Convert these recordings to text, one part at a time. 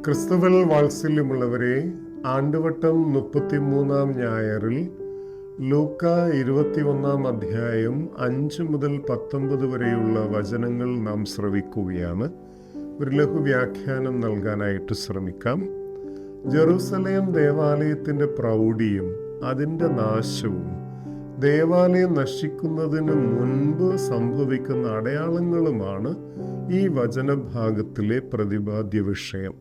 ക്രിസ്തുവിൽ വാത്സല്യമുള്ളവരെ, ആണ്ടുവട്ടം 33-ാം ഞായറിൽ ലൂക്ക 21-ാം അധ്യായം 5 മുതൽ 19 വരെയുള്ള വചനങ്ങൾ നാം ശ്രവിക്കുകയാണ്. ഒരു ലഘുവ്യാഖ്യാനം നൽകാനായിട്ട് ശ്രമിക്കാം. ജെറുസലേം ദേവാലയത്തിൻ്റെ പ്രൗഢിയും അതിൻ്റെ നാശവും ദേവാലയം നശിക്കുന്നതിന് മുൻപ് സംഭവിക്കുന്ന അടയാളങ്ങളുമാണ് ഈ വചനഭാഗത്തിലെ പ്രതിപാദ്യ വിഷയം.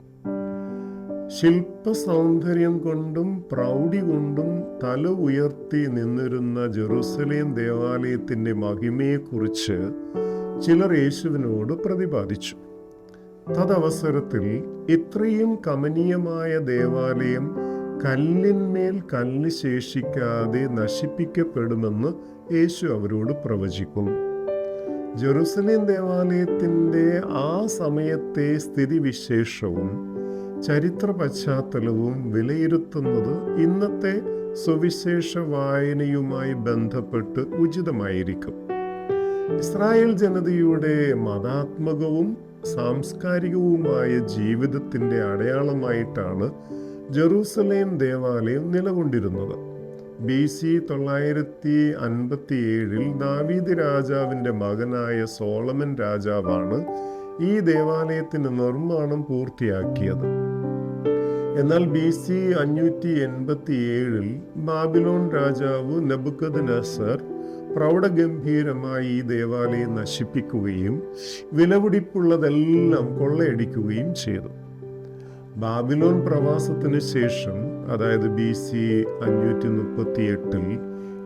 ശില്പ സൗന്ദര്യം കൊണ്ടും പ്രൗഢി കൊണ്ടും തല ഉയർത്തി നിന്നിരുന്ന ജെറുസലേം ദേവാലയത്തിൻ്റെ മഹിമയെക്കുറിച്ച് ചിലർ യേശുവിനോട് പ്രതിപാദിച്ചു. തദവസരത്തിൽ ഇത്രയും കമനീയമായ ദേവാലയം കല്ലിന്മേൽ കല്ല് ശേഷിക്കാതെ നശിപ്പിക്കപ്പെടുമെന്ന് യേശു അവരോട് പ്രവചിക്കുന്നു. ജെറുസലേം ദേവാലയത്തിൻ്റെ ആ സമയത്തെ സ്ഥിതിവിശേഷവും ചരിത്ര പശ്ചാത്തലവും വിലയിരുത്തുന്നത് ഇന്നത്തെ സുവിശേഷ വായനയുമായി ബന്ധപ്പെട്ട് ഉചിതമായിരിക്കും. ഇസ്രായേൽ ജനതയുടെ മതാത്മകവും സാംസ്കാരികവുമായ ജീവിതത്തിൻ്റെ അടയാളമായിട്ടാണ് ജെറുസലേം ദേവാലയം നിലകൊണ്ടിരുന്നത്. BC 957 ദാവീദ് രാജാവിൻ്റെ മകനായ സോളമൻ രാജാവാണ് ഈ ദേവാലയത്തിൻ്റെ നിർമ്മാണം പൂർത്തിയാക്കിയത്. എന്നാൽ BC 587 ബാബിലോൺ രാജാവ് നെബൂഖദ്നേസർ പ്രൗഢഗംഭീരമായി ഈ ദേവാലയം നശിപ്പിക്കുകയും വിലപിടിപ്പുള്ളതെല്ലാം കൊള്ളയടിക്കുകയും ചെയ്തു. ബാബിലോൺ പ്രവാസത്തിന് ശേഷം, അതായത് BC 538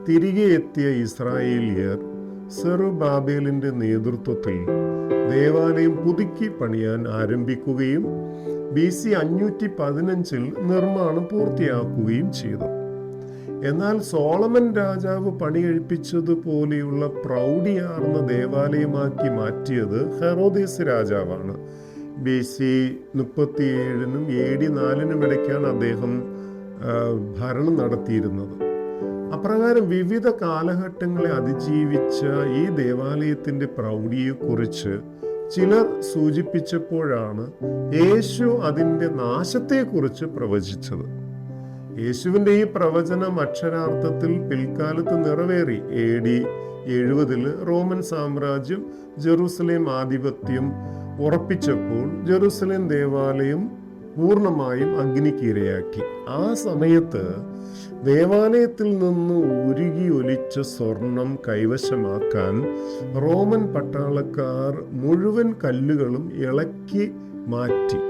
തിരികെ എത്തിയ ഇസ്രായേലിയർ സെറുബാബേലിൻ്റെ നേതൃത്വത്തിൽ ദേവാലയം പുതുക്കി പണിയാൻ ആരംഭിക്കുകയും BC 515 നിർമ്മാണം പൂർത്തിയാക്കുകയും ചെയ്തു. എന്നാൽ സോളമൻ രാജാവ് പണികഴിപ്പിച്ചതുപോലെയുള്ള പ്രൗഢിയാർന്ന ദേവാലയമാക്കി മാറ്റിയത് ഹെറോദേസ് രാജാവാണ്. BC 37 AD 4 ഇടയ്ക്കാണ് അദ്ദേഹം ഭരണം നടത്തിയിരുന്നത്. അപ്രകാരം വിവിധ കാലഘട്ടങ്ങളെ അതിജീവിച്ച ഈ ദേവാലയത്തിൻ്റെ പ്രൗഢിയെക്കുറിച്ച് ചിലർ സൂചിപ്പിച്ചപ്പോഴാണ് യേശു അതിൻ്റെ നാശത്തെക്കുറിച്ച് പ്രവചിച്ചത്. യേശുവിൻ്റെ ഈ പ്രവചനം അക്ഷരാർത്ഥത്തിൽ പിൽക്കാലത്ത് നിറവേറി. AD 70 റോമൻ സാമ്രാജ്യം ജെറുസലേം ആധിപത്യം ഉറപ്പിച്ചപ്പോൾ ജെറുസലേം ദേവാലയം പൂർണ്ണമായും അഗ്നിക്കിരയാക്കി. ആ സമയത്ത് ദേവാലയത്തിൽ നിന്ന് ഉരുകി ഒലിച്ച സ്വർണം കൈവശമാക്കാൻ റോമൻ പട്ടാളക്കാർ മുഴുവൻ കല്ലുകളും ഇളക്കി മാറ്റി.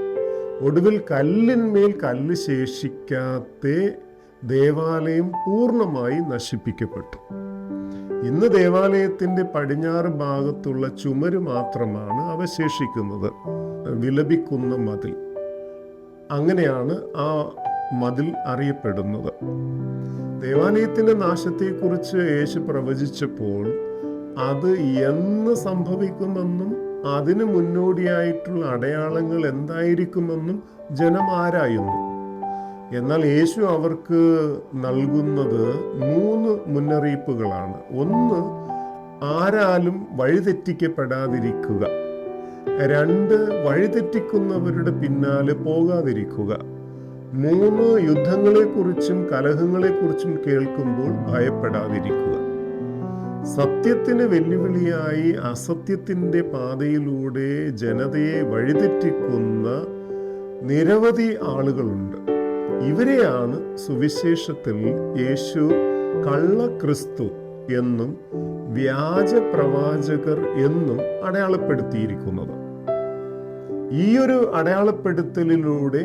ഒടുവിൽ കല്ലിന്മേൽ കല്ല് ശേഷിക്കാതെ ദേവാലയം പൂർണ്ണമായി നശിപ്പിക്കപ്പെട്ടു. ഇന്ന് ദേവാലയത്തിൻ്റെ പടിഞ്ഞാറ് ഭാഗത്തുള്ള ചുമര് മാത്രമാണ് അവശേഷിക്കുന്നത്. വിലപിക്കുന്ന മതിൽ, അങ്ങനെയാണ് ആ മതിൽ അറിയപ്പെടുന്നത്. ദേവാലയത്തിൻ്റെ നാശത്തെക്കുറിച്ച് യേശു പ്രവചിച്ചപ്പോൾ അത് എന്ന് സംഭവിക്കുമെന്നും അതിന് മുന്നോടിയായിട്ടുള്ള അടയാളങ്ങൾ എന്തായിരിക്കുമെന്നും ജനം ആരായുന്നു. എന്നാൽ യേശു അവർക്ക് നൽകുന്നത് 3 മുന്നറിയിപ്പുകളാണ്. 1, ആരാലും വഴിതെറ്റിക്കപ്പെടാതിരിക്കുക. 2, വഴിതെറ്റിക്കുന്നവരുടെ പിന്നാലെ പോകാതിരിക്കുക. 3, യുദ്ധങ്ങളെക്കുറിച്ചും കലഹങ്ങളെക്കുറിച്ചും കേൾക്കുമ്പോൾ ഭയപ്പെടാതിരിക്കുക. സത്യത്തിന് വെല്ലുവിളിയായി അസത്യത്തിൻ്റെ പാതയിലൂടെ ജനതയെ വഴിതെറ്റിക്കുന്ന നിരവധി ആളുകളുണ്ട്. ഇവരെയാണ് സുവിശേഷത്തിൽ യേശു കള്ളക്രിസ്തു എന്നും വ്യാജ പ്രവാചകർ എന്നും അടയാളപ്പെടുത്തിയിരിക്കുന്നത്. ഈയൊരു അടയാളപ്പെടുത്തലിലൂടെ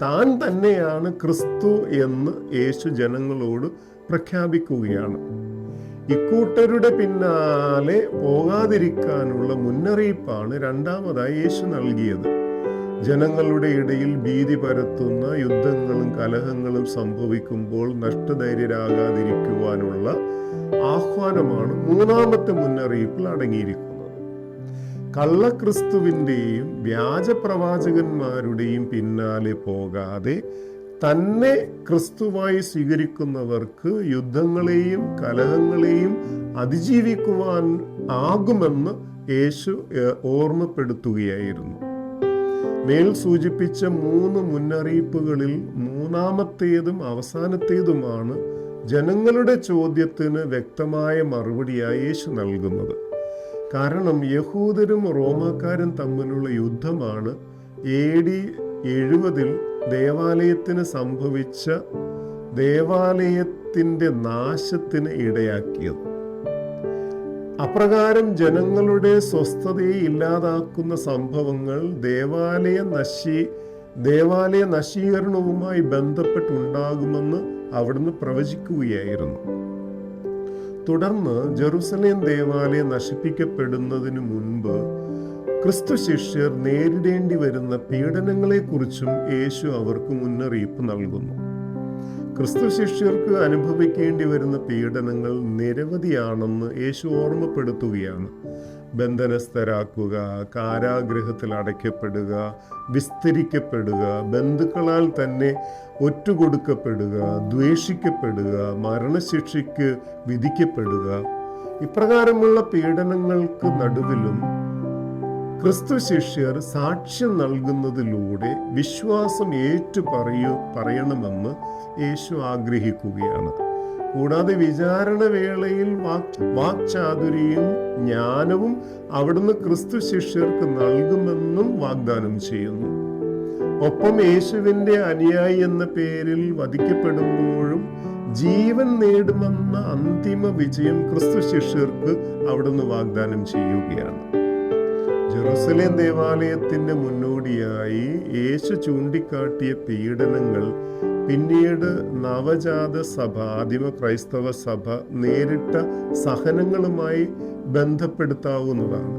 താൻ തന്നെയാണ് ക്രിസ്തു എന്ന് യേശു ജനങ്ങളോട് പ്രഖ്യാപിക്കുകയാണ്. ഇക്കൂട്ടരുടെ പിന്നാലെ പോകാതിരിക്കാനുള്ള മുന്നറിയിപ്പാണ് രണ്ടാമതായി യേശു നൽകിയത്. ജനങ്ങളുടെ ഇടയിൽ ഭീതി പരത്തുന്ന യുദ്ധങ്ങളും കലഹങ്ങളും സംഭവിക്കുമ്പോൾ നഷ്ടധൈര്യരാകാതിരിക്കുവാനുള്ള ആഹ്വാനമാണ് മൂന്നാമത്തെ മുന്നറിയിപ്പിൽ അടങ്ങിയിരിക്കുന്നത്. കള്ളക്രിസ്തുവിൻ്റെയും വ്യാജപ്രവാചകന്മാരുടെയും പിന്നാലെ പോകാതെ തന്നെ ക്രിസ്തുവായി സ്വീകരിക്കുന്നവർക്ക് യുദ്ധങ്ങളെയും കലഹങ്ങളെയും അതിജീവിക്കുവാൻ ആകുമെന്ന് യേശു ഓർമ്മപ്പെടുത്തുകയായിരുന്നു. മേൽ സൂചിപ്പിച്ച 3 മുന്നറിയിപ്പുകളിൽ മൂന്നാമത്തേതും അവസാനത്തേതുമാണ് ജനങ്ങളുടെ ചോദ്യത്തിന് വ്യക്തമായ മറുപടിയായി യേശു നൽകുന്നത്. കാരണം യഹൂദരും റോമാക്കാരും തമ്മിലുള്ള യുദ്ധമാണ് AD 70 ദേവാലയത്തിന് സംഭവിച്ച ദേവാലയത്തിൻ്റെ നാശത്തിന് ഇടയാക്കിയത്. അപ്രകാരം ജനങ്ങളുടെ സ്വസ്ഥതയെ ഇല്ലാതാക്കുന്ന സംഭവങ്ങൾ ദേവാലയ നശീകരണവുമായി ബന്ധപ്പെട്ടുണ്ടാകുമെന്ന് അവിടുന്ന് പ്രവചിക്കുകയായിരുന്നു. തുടർന്ന് ജെറുസലേം ദേവാലയം നശിപ്പിക്കപ്പെടുന്നതിന് മുൻപ് ക്രിസ്തു ശിഷ്യർ നേരിടേണ്ടി വരുന്ന പീഡനങ്ങളെക്കുറിച്ചും യേശു അവർക്ക് മുന്നറിയിപ്പ് നൽകുന്നു. ക്രിസ്തു ശിഷ്യർക്ക് അനുഭവിക്കേണ്ടി വരുന്ന പീഡനങ്ങൾ നിരവധിയാണെന്ന് യേശു ഓർമ്മപ്പെടുത്തുകയാണ്. ബന്ധനസ്ഥരാക്കുക, കാരാഗൃഹത്തിൽ അടയ്ക്കപ്പെടുക, വിസ്തരിക്കപ്പെടുക, ബന്ധുക്കളാൽ തന്നെ ഒറ്റുകൊടുക്കപ്പെടുക, ദ്വേഷിക്കപ്പെടുക, മരണശിക്ഷയ്ക്ക് വിധിക്കപ്പെടുക. ഇപ്രകാരമുള്ള പീഡനങ്ങൾക്ക് നടുവിലും ക്രിസ്തു ശിഷ്യർ സാക്ഷ്യം നൽകുന്നതിലൂടെ വിശ്വാസം പറയണമെന്ന് യേശു ആഗ്രഹിക്കുകയാണ്. കൂടാതെ വിചാരണ വേളയിൽ വാക്ചാതുരിയും ജ്ഞാനവും അവിടുന്ന് ക്രിസ്തു ശിഷ്യർക്ക് നൽകുമെന്നും വാഗ്ദാനം ചെയ്യുന്നു. ഒപ്പം യേശുവിൻ്റെ അനുയായി എന്ന പേരിൽ വധിക്കപ്പെടുമ്പോഴും ജീവൻ നേടുമെന്ന അന്തിമ വിജയം ക്രിസ്തു ശിഷ്യർക്ക് അവിടുന്ന് വാഗ്ദാനം ചെയ്യുകയാണ്. ജെറുസലേം ദേവാലയത്തിന്റെ മുന്നോടിയായി യേശു ചൂണ്ടിക്കാട്ടിയ പീഡനങ്ങൾ പിന്നീട് നവജാത സഭ, ആദിമ ക്രൈസ്തവ സഭ നേരിട്ട സഹനങ്ങളുമായി ബന്ധപ്പെടുത്താവുന്നതാണ്.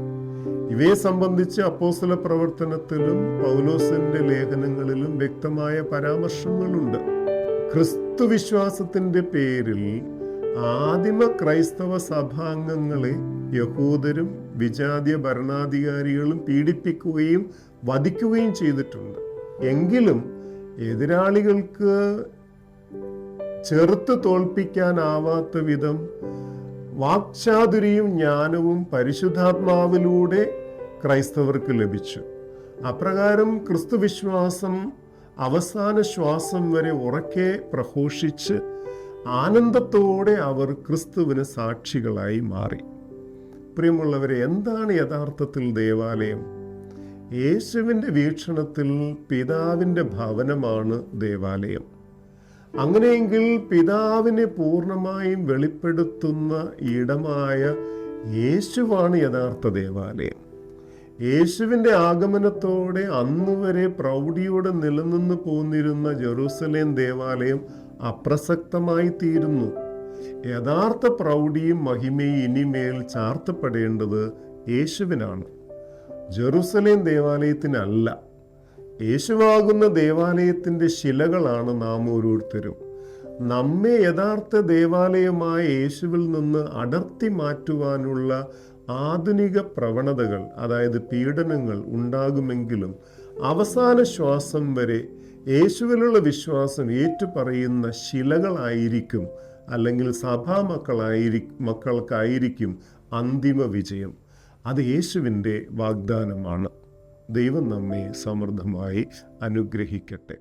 ഇവയെ സംബന്ധിച്ച് അപ്പോസ്തല പ്രവർത്തനത്തിലും പൗലോസിന്റെ ലേഖനങ്ങളിലും വ്യക്തമായ പരാമർശങ്ങളുണ്ട്. ക്രിസ്തു വിശ്വാസത്തിന്റെ പേരിൽ ആദിമ ക്രൈസ്തവ സഭാംഗങ്ങളെ യഹൂദരും വിജാതീയ ഭരണാധികാരികളും പീഡിപ്പിക്കുകയും വധിക്കുകയും ചെയ്തിട്ടുണ്ട്. എങ്കിലും എതിരാളികൾക്ക് ചെറുത്ത് തോൽപ്പിക്കാനാവാത്ത വിധം വാക്ചാതുരിയും ജ്ഞാനവും പരിശുദ്ധാത്മാവിലൂടെ ക്രൈസ്തവർക്ക് ലഭിച്ചു. അപ്രകാരം ക്രിസ്തുവിശ്വാസം അവസാന ശ്വാസം വരെ ഉറക്കെ പ്രഘോഷിച്ച് ആനന്ദത്തോടെ അവർ ക്രിസ്തുവിന് സാക്ഷികളായി മാറി. പ്രിയമുള്ളവരെ, എന്താണ് യഥാർത്ഥത്തിൽ ദേവാലയം? യേശുവിൻ്റെ വീക്ഷണത്തിൽ പിതാവിൻ്റെ ഭവനമാണ് ദേവാലയം. അങ്ങനെയെങ്കിൽ പിതാവിനെ പൂർണ്ണമായും വെളിപ്പെടുത്തുന്ന ഇടമായ യേശുവാണ് യഥാർത്ഥ ദേവാലയം. യേശുവിൻ്റെ ആഗമനത്തോടെ അന്നുവരെ പ്രൗഢിയോടെ നിലനിന്ന് പോന്നിരുന്ന ജെറുസലേം ദേവാലയം അപ്രസക്തമായി തീരുന്നു. യഥാർത്ഥ പ്രൗഢിയും മഹിമയും ഇനിമേൽ ചാർത്തപ്പെടേണ്ടത് യേശുവിനാണ്, ജെറുസലേം ദേവാലയത്തിനല്ല. യേശുവാകുന്ന ദേവാലയത്തിൻ്റെ ശിലകളാണ് നാം ഓരോരുത്തരും. നമ്മെ യഥാർത്ഥ ദേവാലയമായ യേശുവിൽ നിന്ന് അടർത്തി മാറ്റുവാനുള്ള ആധുനിക പ്രവണതകൾ, അതായത് പീഡനങ്ങൾ ഉണ്ടാകുമെങ്കിലും അവസാന ശ്വാസം വരെ യേശുവിലുള്ള വിശ്വാസം ഏറ്റുപറയുന്ന ശിലകളായിരിക്കും, അല്ലെങ്കിൽ മക്കൾക്കായിരിക്കും അന്തിമ വിജയം. അത് യേശുവിൻ്റെ വാഗ്ദാനമാണ്. ദൈവം നമ്മെ സമൃദ്ധമായി അനുഗ്രഹിക്കട്ടെ.